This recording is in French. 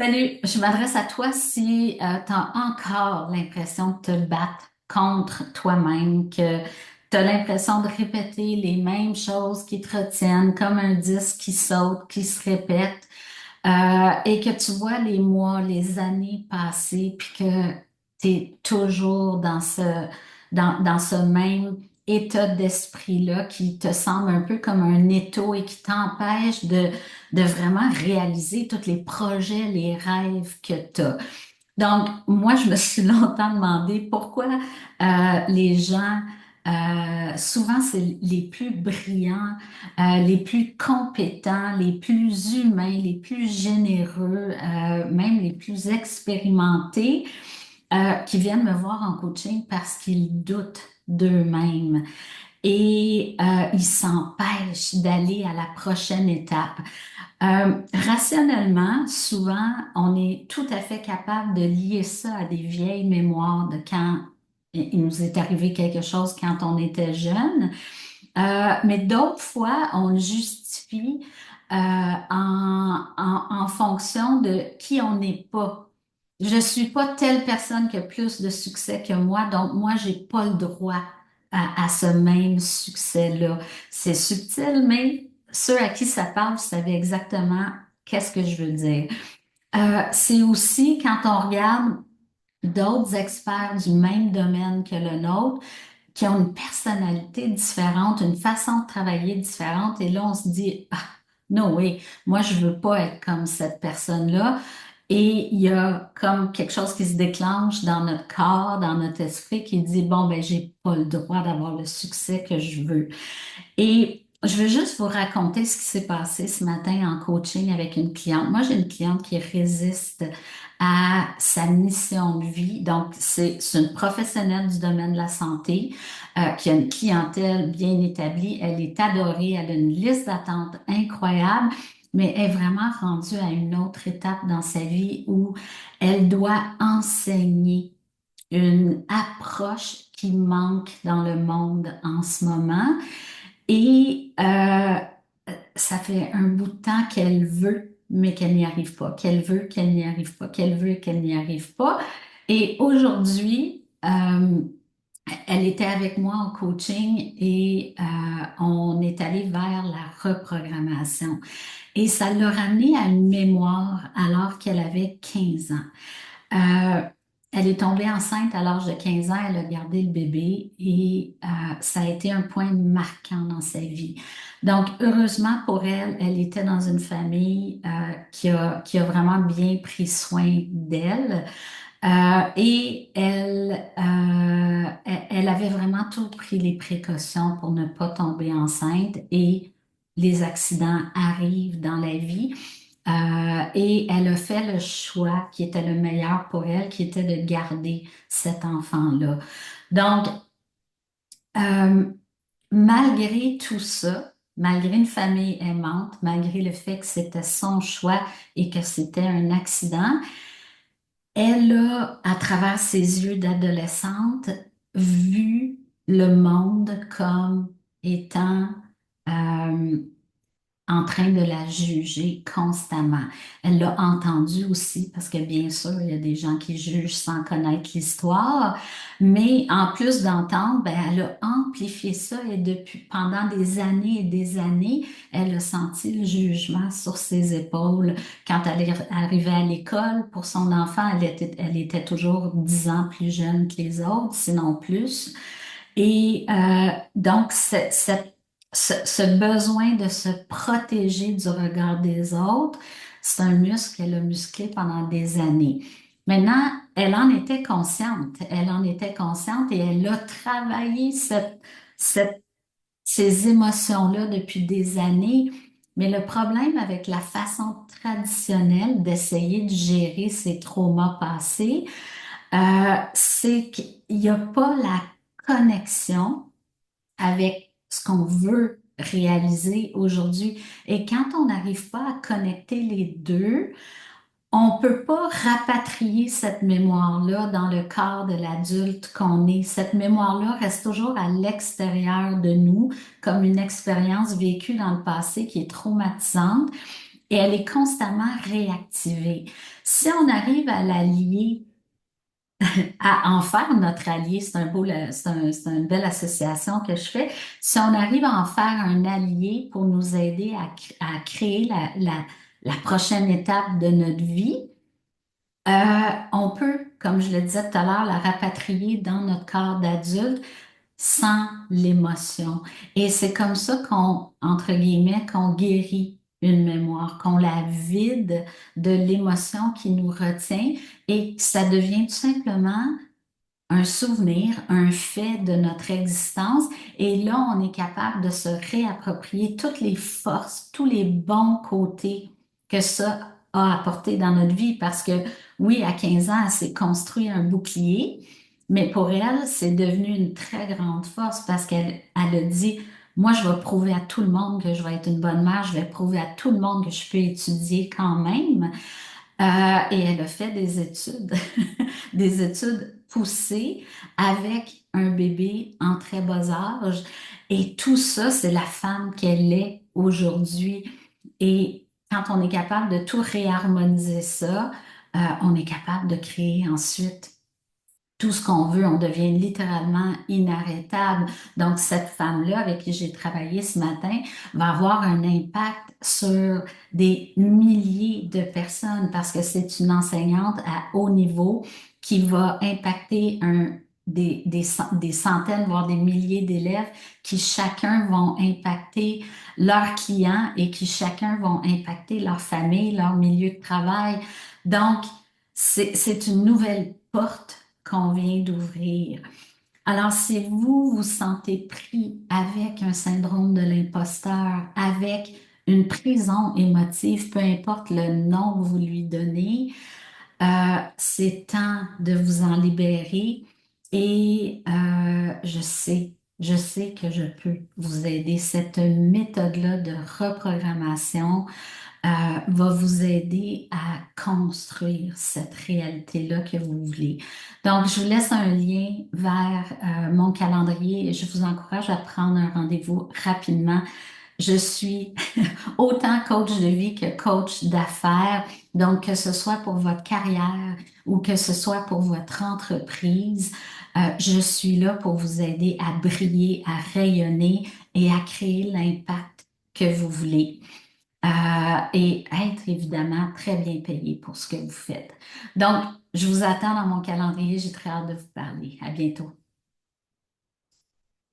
Salut, je m'adresse à toi si tu as encore l'impression de te battre contre toi-même, que tu as l'impression de répéter les mêmes choses qui te retiennent comme un disque qui saute, qui se répète, et que tu vois les mois, les années passer, puis que tu es toujours dans ce même état d'esprit-là qui te semble un peu comme un étau et qui t'empêche de vraiment réaliser tous les projets, les rêves que tu as. Donc, moi, je me suis longtemps demandé pourquoi les gens, souvent c'est les plus brillants, les plus compétents, les plus humains, les plus généreux, même les plus expérimentés, qui viennent me voir en coaching parce qu'ils doutent d'eux-mêmes et ils s'empêchent d'aller à la prochaine étape. Rationnellement, souvent, on est tout à fait capable de lier ça à des vieilles mémoires de quand il nous est arrivé quelque chose quand on était jeune. Mais d'autres fois, on le justifie en fonction de qui on n'est pas. Je suis pas telle personne qui a plus de succès que moi, donc moi, j'ai pas le droit à ce même succès-là. C'est subtil, mais ceux à qui ça parle savaient exactement qu'est-ce que je veux dire. C'est aussi quand on regarde d'autres experts du même domaine que le nôtre, qui ont une personnalité différente, une façon de travailler différente. Et là, on se dit, ah, no way, moi, je veux pas être comme cette personne-là. Et il y a comme quelque chose qui se déclenche dans notre corps, dans notre esprit, qui dit, bon, ben, j'ai pas le droit d'avoir le succès que je veux. Et je veux juste vous raconter ce qui s'est passé ce matin en coaching avec une cliente. Moi, j'ai une cliente qui résiste à sa mission de vie. Donc, c'est une professionnelle du domaine de la santé qui a une clientèle bien établie. Elle est adorée. Elle a une liste d'attente incroyable, mais elle est vraiment rendue à une autre étape dans sa vie où elle doit enseigner une approche qui manque dans le monde en ce moment. Et ça fait un bout de temps qu'elle veut, mais qu'elle n'y arrive pas, qu'elle veut, qu'elle n'y arrive pas, qu'elle veut, qu'elle n'y arrive pas. Et aujourd'hui, elle était avec moi en coaching et on est allé vers la reprogrammation. Et ça l'a ramené à une mémoire alors qu'elle avait 15 ans. Euh, Elle est tombée enceinte à l'âge de 15 ans, elle a gardé le bébé et ça a été un point marquant dans sa vie. Donc, heureusement pour elle, elle était dans une famille qui a vraiment bien pris soin d'elle. Et elle avait vraiment tout pris les précautions pour ne pas tomber enceinte et les accidents arrivent dans la vie. Et elle a fait le choix qui était le meilleur pour elle, qui était de garder cet enfant-là. Donc, euh, malgré tout ça, malgré une famille aimante, malgré le fait que c'était son choix et que c'était un accident, elle a, à travers ses yeux d'adolescente, vu le monde comme étant euh, en train de la juger constamment. Elle l'a entendu aussi parce que bien sûr, il y a des gens qui jugent sans connaître l'histoire, mais en plus d'entendre, ben, elle a amplifié ça et depuis pendant des années et des années, elle a senti le jugement sur ses épaules. Quand elle est arrivée à l'école pour son enfant, elle était toujours 10 ans plus jeune que les autres, sinon plus. Et donc, ce besoin de se protéger du regard des autres, c'est un muscle qu'elle a musclé pendant des années. Maintenant, elle en était consciente. Elle en était consciente et elle a travaillé cette- ces émotions-là depuis des années. Mais le problème avec la façon traditionnelle d'essayer de gérer ces traumas passés, c'est qu'il n'y a pas la connexion avec ce qu'on veut réaliser aujourd'hui. Et quand on n'arrive pas à connecter les deux, on ne peut pas rapatrier cette mémoire-là dans le corps de l'adulte qu'on est. Cette mémoire-là reste toujours à l'extérieur de nous, comme une expérience vécue dans le passé qui est traumatisante. et elle est constamment réactivée. Si on arrive à la lier, à en faire notre allié, c'est un beau, c'est une belle association que je fais. Si on arrive à en faire un allié pour nous aider à créer la prochaine étape de notre vie, on peut, comme je le disais tout à l'heure, la rapatrier dans notre corps d'adulte sans l'émotion. Et c'est comme ça qu'on, entre guillemets, qu'on guérit une mémoire, qu'on la vide de l'émotion qui nous retient et que ça devient tout simplement un souvenir, un fait de notre existence. Et là, on est capable de se réapproprier toutes les forces, tous les bons côtés que ça a apporté dans notre vie. Parce que oui, à 15 ans, elle s'est construit un bouclier, mais pour elle, c'est devenu une très grande force parce qu'elle a dit, moi, je vais prouver à tout le monde que je vais être une bonne mère, je vais prouver à tout le monde que je peux étudier quand même. Et elle a fait des études, des études poussées avec un bébé en très bas âge. Et tout ça, c'est la femme qu'elle est aujourd'hui. Et quand on est capable de tout réharmoniser ça, on est capable de créer ensuite tout ce qu'on veut, on devient littéralement inarrêtable. Donc, cette femme-là avec qui j'ai travaillé ce matin va avoir un impact sur des milliers de personnes parce que c'est une enseignante à haut niveau qui va impacter des centaines, voire des milliers d'élèves qui chacun vont impacter leurs clients et qui chacun vont impacter leur famille, leur milieu de travail. Donc, c'est une nouvelle porte qu'on vient d'ouvrir. Alors, si vous vous sentez pris avec un syndrome de l'imposteur, avec une prison émotive, peu importe le nom que vous lui donnez, c'est temps de vous en libérer et je sais que je peux vous aider. Cette méthode-là de reprogrammation va vous aider à construire cette réalité-là que vous voulez. Donc, je vous laisse un lien vers mon calendrier et je vous encourage à prendre un rendez-vous rapidement. Je suis autant coach de vie que coach d'affaires. Donc, que ce soit pour votre carrière ou que ce soit pour votre entreprise, je suis là pour vous aider à briller, à rayonner et à créer l'impact que vous voulez. Et être évidemment très bien payé pour ce que vous faites. Donc, je vous attends dans mon calendrier. J'ai très hâte de vous parler. À bientôt.